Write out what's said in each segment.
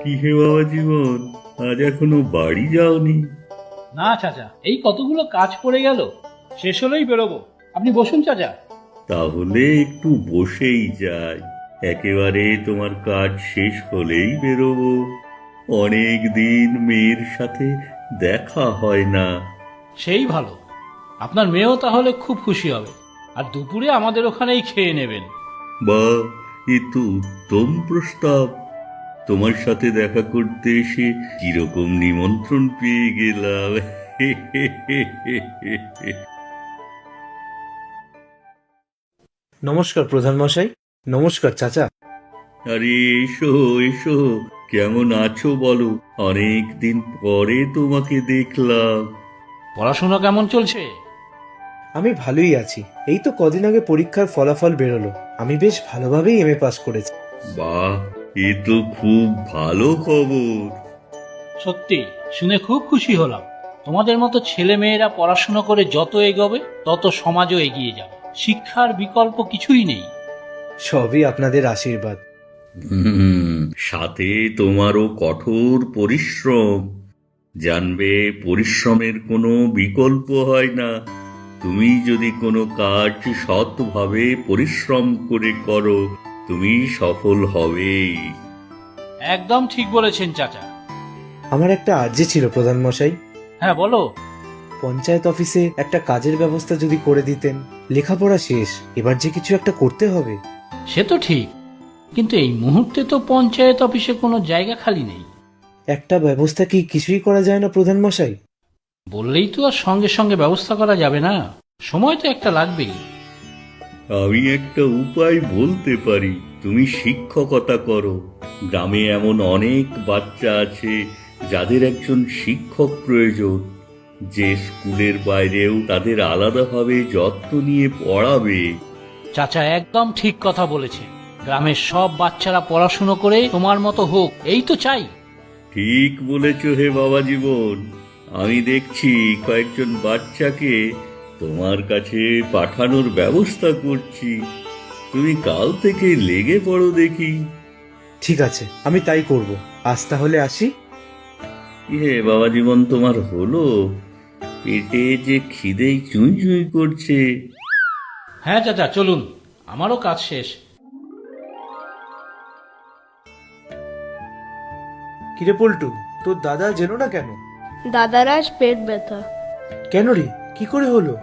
কি হে বাবা জীবন, আজ এখনো বাড়ি যাওনি? না চাচা, এই কতগুলো কাজ পড়ে গেল, শেষ হলেই বেরোবো। আপনি বসুন চাচা। তাহলে একটু বসেই যাই, একেবারে তোমার কাজ শেষ হলেই বেরোবো। অনেক দিন মেয়ের সাথে দেখা হয় না। সেই ভালো, আপনার মেয়েও তাহলে খুব খুশি হবে, আর দুপুরে আমাদের ওখানেই খেয়ে নেবেন। বা, এ তো উত্তম প্রস্তাব। তোমার সাথে দেখা করতে এসে কিরকম নিমন্ত্রণ পেয়ে গেলাম। নমস্কার প্রধান মশাই। নমস্কার চাচা। আরে এসো এসো, কেমন আছো বলো? অনেক দিন পরে তোমাকে দেখলাম। পড়াশোনা কেমন চলছে? আমি ভালোই আছি। এই তো কদিন আগে পরীক্ষার ফলাফল বেরোলো, আমি বেশ ভালোভাবেই এমএ পাস করেছি। বাহ, এ তো খুব ভালো খবর। সত্যি শুনে খুব খুশি হলাম। তোমাদের মতো ছেলে মেয়েরা পড়াশোনা করে যত এগোবে তত সমাজও এগিয়ে যাবে। শিক্ষার বিকল্প কিছুই নেই। সবই আপনাদের আশীর্বাদ। সাথে তোমারও কঠোর পরিশ্রম। জানবে, পরিশ্রমের কোনো বিকল্প হয় না। তুমি যদি কোনো কাজ সৎভাবে পরিশ্রম করে করো, তুমি সফল হবেই। একদম ঠিক বলেছেন চাচা। আমার একটা আর্জি ছিল প্রধান মশাই। হ্যাঁ বলো। পঞ্চায়েত অফিসে একটা কাজের ব্যবস্থা যদি করে দিতেন। লেখাপড়া শেষ, এবার যে কিছু একটা করতে হবে। সে তো ঠিক, কিন্তু এই মুহূর্তে তো পঞ্চায়েত অফিসে কোনো জায়গা খালি নেই। একটা ব্যবস্থা কি কিছুই করা যায় না প্রধান মশাই? বললেই তো আর সঙ্গে সঙ্গে ব্যবস্থা করা যাবে না, সময় তো একটা লাগবেই। আমি একটা উপায় বলতে পারি। তুমি শিক্ষকতা করো। গ্রামে এমন অনেক বাচ্চা আছে যাদের একজন শিক্ষক প্রয়োজন, যে স্কুলের বাইরেও তাদের আলাদাভাবে যত্ন নিয়ে পড়াবে। চাচা একদম ঠিক কথা বলেছে। গ্রামের সব বাচ্চারা পড়াশুনো করে তোমার মতো হোক, এই তো চাই। ঠিক বলেছ হে বাবা জীবন। আমি দেখছি কয়েকজন বাচ্চাকে তোমার কাছে পাঠানোর ব্যবস্থা করছি। তুমি কাল থেকে লেগে পড়ো দেখি। ঠিক আছে, আমি তাই করব। আজ তাহলে আসি। হে বাবা জীবন, তোমার হলো? পেটে যে খিদেই চুই চুই করছে। হ্যাঁ চাচা, চলুন, আমারও কাজ শেষ। কিরে পল্টু, তোর দাদা যেন না কেন? দাদার আজ পেট ব্যথা। কেন রে, কি করে হলো?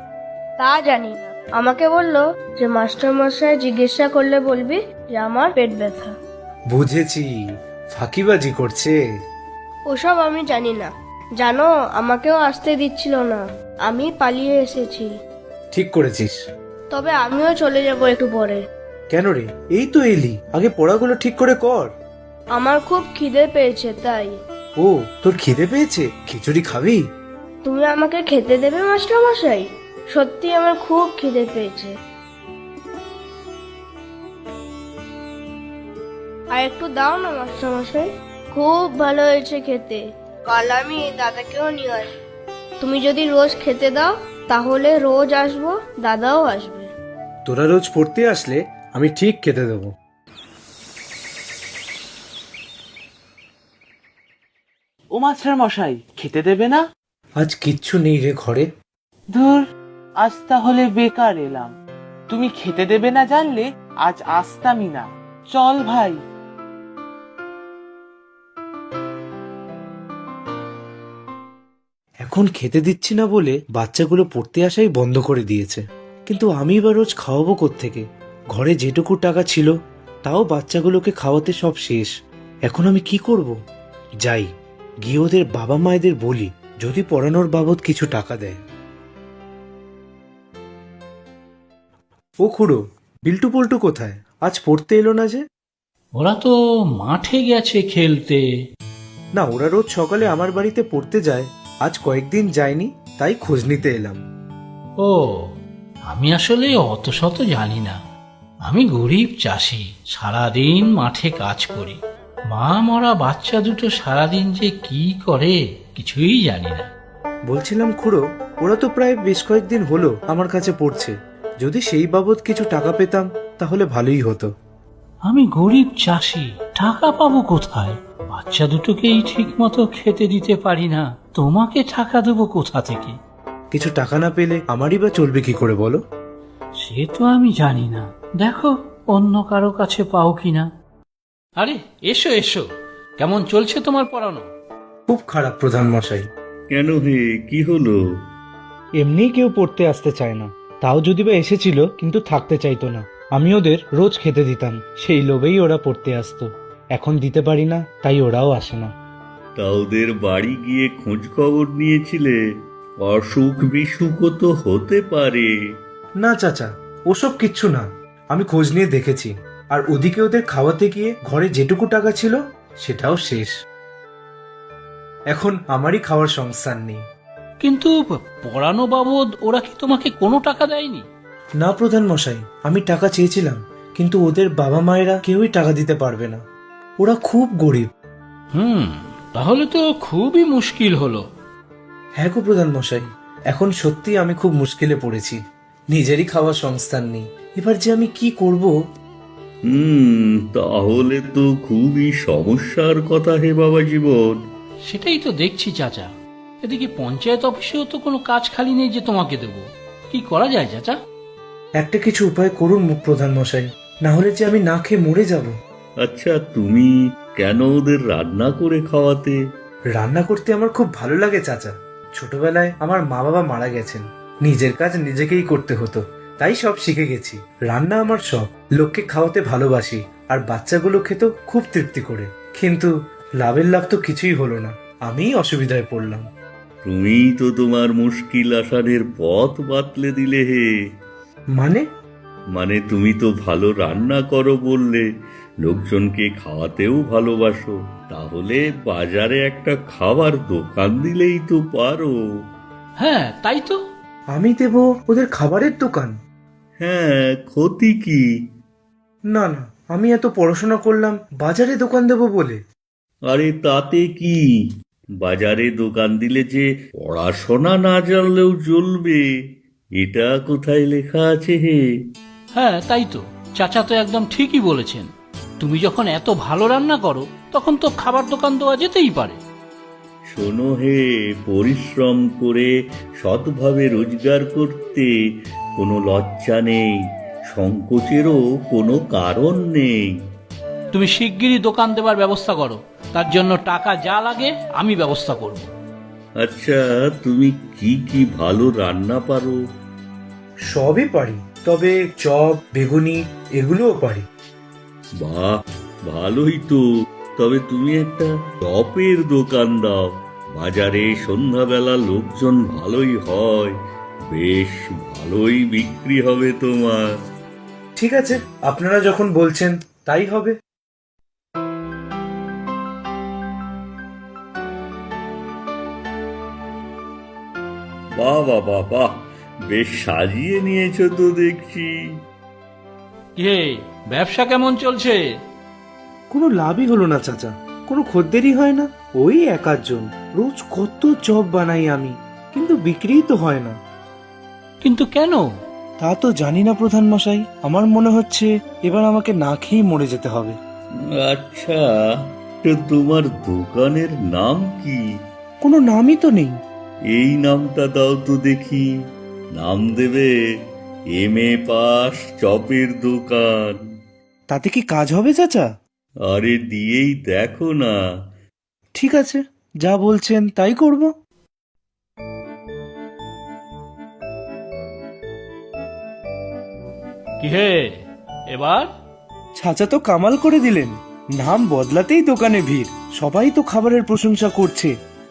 তা জানি না, আমাকে বললো যে মাস্টার মশাই জিজ্ঞাসা করলে বলবি যে আমার পেট ব্যথা। বুঝেছি, ফাঁকিবাজি করছে। ওসব আমি জানি না। জানো, আমাকেও আসতে দিচ্ছিল না, আমি পালিয়ে এসেছি। ঠিক করেছিস। তবে আমিও চলে যাব একটু পরে। কেন রে, এই তো এলি, আগে পড়াগুলো ঠিক করে কর। আমার খুব খিদে পেয়েছে তাই। ও, তোর খিদে পেয়েছে? খিচুড়ি খাবি? তুমি আমাকে খেতে দেবে মাস্টার মশাই? সত্যি আমার খুব খিদে পেয়েছে। আর একটু দাও না মাস্টার মশাই, খুব ভালো হয়েছে খেতে। কাল আমি দাদাকেও নিয়ে আসবো। তুমি যদি রোজ খেতে দাও তাহলে রোজ আসবো, দাদাও আসবে। তোরা রোজ পড়তে আসলে আমি ঠিক খেতে দেবো। ও মাস্টার মশাই, খেতে দেবে না? আজ কিচ্ছু নেই রে ঘরে। ধুর, আজ তাহলে বেকার এলাম। তুমি খেতে দেবে না জানলে আজ আসতামই না। চল ভাই। এখন খেতে দিচ্ছি না বলে বাচ্চাগুলো পড়তে আসাই বন্ধ করে দিয়েছে। কিন্তু আমি বা রোজ খাওয়াবো কোত্থেকে? ঘরে যেটুকু টাকা ছিল তাও বাচ্চাগুলোকে খাওয়াতে সব শেষ। এখন আমি কি করব? যাই, গিয়ে ওদের বাবা মায়েদের বলি যদি পড়ানোর বাবদ কিছু টাকা দেয়। ও খুড়ো, বিল্টু পল্টু কোথায়? আজ পড়তে এলো না যে? ওরা তো মাঠে গেছে খেলতে। না, ওরা রোজ সকালে আমার বাড়িতে পড়তে যায়, আজ কয়েকদিন যায়নি, তাই খোঁজ নিতে এলাম। ও, আমি আসলে অত শত জানি না। আমি গরিব চাষি, সারাদিন মাঠে কাজ করি। মা মরা বাচ্চা দুটো সারাদিন যে কি করে কিছুই জানি না। বলছিলাম খুড়ো, ওরা তো প্রায় বেশ কয়েকদিন হলো আমার কাছে পড়ছে। যদি সেই বাবদ কিছু টাকা পেতাম তাহলে ভালোই হতো। আমি গরিব চাষি, টাকা পাবো কোথায়? বাচ্চা দুটোকেই ঠিক মতো খেতে দিতে পারি না, তোমাকে টাকা দেবো কোথা থেকে? কিছু টাকা না পেলে আমারই বা চলবে কি করে বলো? সে তো আমি জানি না, দেখো অন্য কারো কাছে পাও কিনা। আরে এসো এসো, কেমন চলছে তোমার পড়ানো? খুব খারাপ প্রধান মশাই। কেন হে, কি হলো? এমনিই কেউ পড়তে আসতে চায় না, তাও যদি বা এসেছিল কিন্তু থাকতে চাইতো না। আমি ওদের রোজ খেতে দিতাম, সেই লোভেই ওরা পড়তে আসতো। এখন দিতে পারি না, তাই ওরাও আসে না। তা ওদের বাড়ি গিয়ে খোঁজ খবর নিয়েছিলে? অসুখ বিসুখও তো হতে পারে। না চাচা, ওসব কিচ্ছু না। আমি খোঁজ নিয়ে দেখেছি, আর ওদিকে ওদের খাওয়াতে গিয়ে ঘরে যেটুকু টাকা ছিল সেটাও শেষ। এখন আমারই খাওয়ার সংস্থান নেই। কিন্তু পড়ানো বাবদ ওরা কি তোমাকে কোনো টাকা দেয়নি? না প্রধান মশাই, আমি টাকা চেয়েছিলাম, কিন্তু ওদের বাবা মায়েরা কেউই টাকা দিতে পারবে না। ওরা খুব গরিব। তাহলে তো খুবই মুশকিল হলো। হ্যাঁ গো প্রধান মশাই, এখন সত্যি আমি খুব মুশকিলে পড়েছি। নিজেরই খাওয়ার সংস্থান নেই, এবার যে আমি কি করব? তাহলে তো খুবই সমস্যার কথা হে বাবা জীবন। সেটাই তো দেখছি চাচা, এদিকে পঞ্চায়েত অফিসেও তো কোনো কাজ খালি নেই যে তোমাকে দেবো। কি করা যায় চাচা? একটা কিছু উপায় করুন মুখ প্রধান মশাই, না হলে যে আমি না খেয়ে মরে যাব। আচ্ছা, তুমি কেন ওদের রান্না করে খাওয়াতে? রান্না করতে আমার খুব ভালো লাগে চাচা। ছোটবেলায় আমার মা বাবা মারা গেছেন, নিজের কাজ নিজেকেই করতে হতো, তাই সব শিখে গেছি। রান্না আমার শখ, লোককে খাওয়াতে ভালোবাসি, আর বাচ্চাগুলো খেত খুব তৃপ্তি করে। কিন্তু লাভের লাভ তো কিছুই হলো না, আমিই অসুবিধায় পড়লাম। তুমি তো তোমার মুশকিল আসানের পথ বাতলে দিলে হে। মানে তুমি তো ভালো রান্না করো বললে, লোকজনকে খাওয়াতেও ভালোবাসো, তাহলে বাজারে একটা খাবার দোকান দিলেই তো পারো। হ্যাঁ তাই তো। আমি দেব ওদের খাবারের দোকান? হ্যাঁ, ক্ষতি কি? না না, আমি এত পড়াশোনা করলাম, বাজারে দোকান দেব বলে? আরে তাতে কি, বাজারে দোকান দিলে যে পড়াশোনা না জানলেও চলবে, এটা কোথায় লেখা আছে হে? হ্যাঁ তাই তো, চাচা তো একদম ঠিকই বলেছেন। তুমি যখন এত ভালো রান্না করো, তখন তো খাবার দোকান দেওয়া যেতেই পারে। শোনো হে, পরিশ্রম করে সৎভাবে রোজগার করতে কোনো লজ্জা নেই, সংকোচেরও কোনো কারণ নেই। তুমি শিগগিরই দোকান দেবার ব্যবস্থা করো, তার জন্য টাকা যা লাগে আমি ব্যবস্থা করব। আচ্ছা, তুমি কি কি ভালো রান্না পারো? সবই পারি, তবে চপ বেগুনি এগুলোও পারি। বাহ, ভালোই তো। তবে তুমি একটা চপের দোকান দাও, বাজারে সন্ধ্যাবেলা লোকজন ভালোই হয়, বেশ ভালোই বিক্রি হবে তোমার। ঠিক আছে, আপনারা যখন বলছেন তাই হবে। বাহ বাহ বাহ বাহ, বেশ সাজিয়ে নিয়েছো তো দেখছি। কে, ব্যবসা কেমন চলছে? কোনো লাভই হলো না চাচা, কোনো খদ্দেরই হয় না। ওই এক আধজন, রোজ কত চপ বানাই আমি, কিন্তু বিক্রিই তো হয় না। কিন্তু কেন? তা তো জানি না প্রধান মশাই, আমার মনে হচ্ছে এবার আমাকে না খেয়েই মরে যেতে হবে। আচ্ছা, তো তোমার দোকানের নাম কি? কোনো নামই তো নেই। এই নামটা দাও তো দেখি। নাম দেবে এমএ পাস চপের দোকান। তাতে কি কাজ হবে চাচা? আরে দিয়েই দেখো না। ঠিক আছে, যা বলছেন তাই করব। কি হে, এবার? চাচা তো কামাল করে দিলেন, নাম বদলাতেই দোকানে ভিড়। সবাই তো খাবারের প্রশংসা করছে,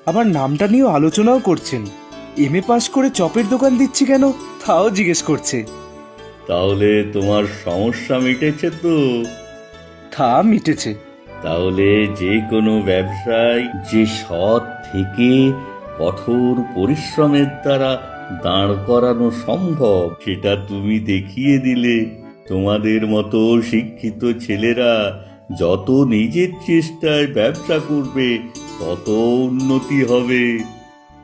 আবার নামটা নিয়েও আলোচনাও করছেন। এমএ পাস করে চপের দোকান দিচ্ছি কেন তাও জিজ্ঞেস করছে। তাহলে তোমার সমস্যা মিটেছে তো? তা মিটেছে। তাহলে যে কোনো ব্যবসায় যে সৎ থেকে কঠোর পরিশ্রমের দ্বারা দাঁড় করানো সম্ভব, সেটা তুমি দেখিয়ে দিলে। তোমাদের মতো শিক্ষিত ছেলেরা যত নিজের চেষ্টায় ব্যবসা করবে, তত উন্নতি হবে।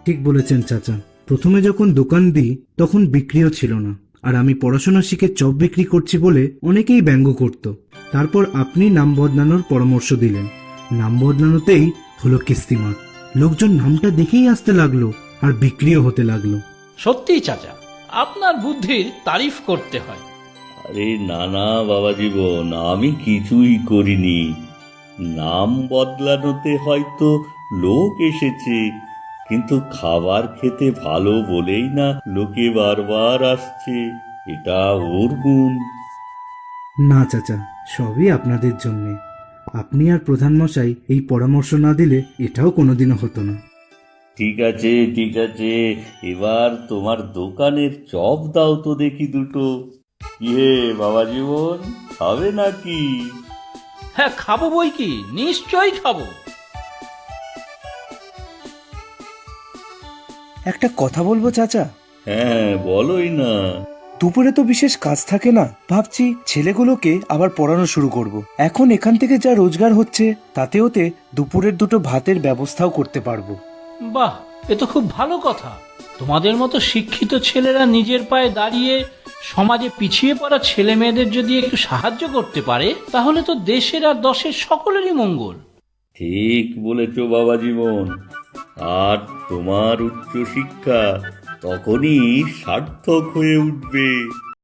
ঠিক বলেছেন চাচা, প্রথমে যখন দোকান দিই তখন বিক্রিও ছিল না, আর আমি পড়াশোনা শিখে চপ বিক্রি করছি বলে অনেকেই ব্যঙ্গ করত। তারপর আপনি নাম বদলানোর পরামর্শ দিলেন, নাম বদলানোতেই হলো কিস্তিমাত। লোকজন নামটা দেখেই আসতে লাগলো আর বিক্রিও হতে লাগলো। সত্যিই চাচা, আপনার বুদ্ধির তারিফ করতে হয়। আরে না না বাবা জীবন, আমি কিছুই করিনি। নাম বদলানোতে হয়তো লোক এসেছে, কিন্তু খাবার খেতে ভালো বলেই না লোকে বারবার আসছে। এটা ওর গুণ। না চাচা, সবই আপনাদের জন্যে। আপনি আর প্রধান মশাই এই পরামর্শ না দিলে এটাও কোনোদিনও হতো না। ঠিক আছে ঠিক আছে, এবার তোমার দোকানের চপ দাও তো দেখি দুটো। ইয়ে বাবা জীবন, খাবে নাকি? হ্যাঁ, খাবো বই কি, নিশ্চয়ই খাবো। একটা কথা বলবো চাচা? হ্যাঁ বলোই না। দুপুরে তো বিশেষ কাজ থাকে না, ভাবছি ছেলেগুলোকে আবার পড়ানো শুরু করব। এখন এখান থেকে যা রোজগার হচ্ছে তাতে ওতে দুপুরের দুটো ভাতের ব্যবস্থাও করতে পারবো। বাহ, এ তো খুব ভালো কথা। তোমাদের মতো শিক্ষিত ছেলেরা নিজের পায়ে দাঁড়িয়ে সমাজে পিছিয়ে পড়া ছেলে মেয়েদের যদি একটু সাহায্য করতে পারে, তাহলে তো দেশের আর দশের সকলেরই মঙ্গল। ঠিক বলেছ বাবা জীবন। আর তোমার উচ্চশিক্ষা তখনই সার্থক হয়ে উঠবে।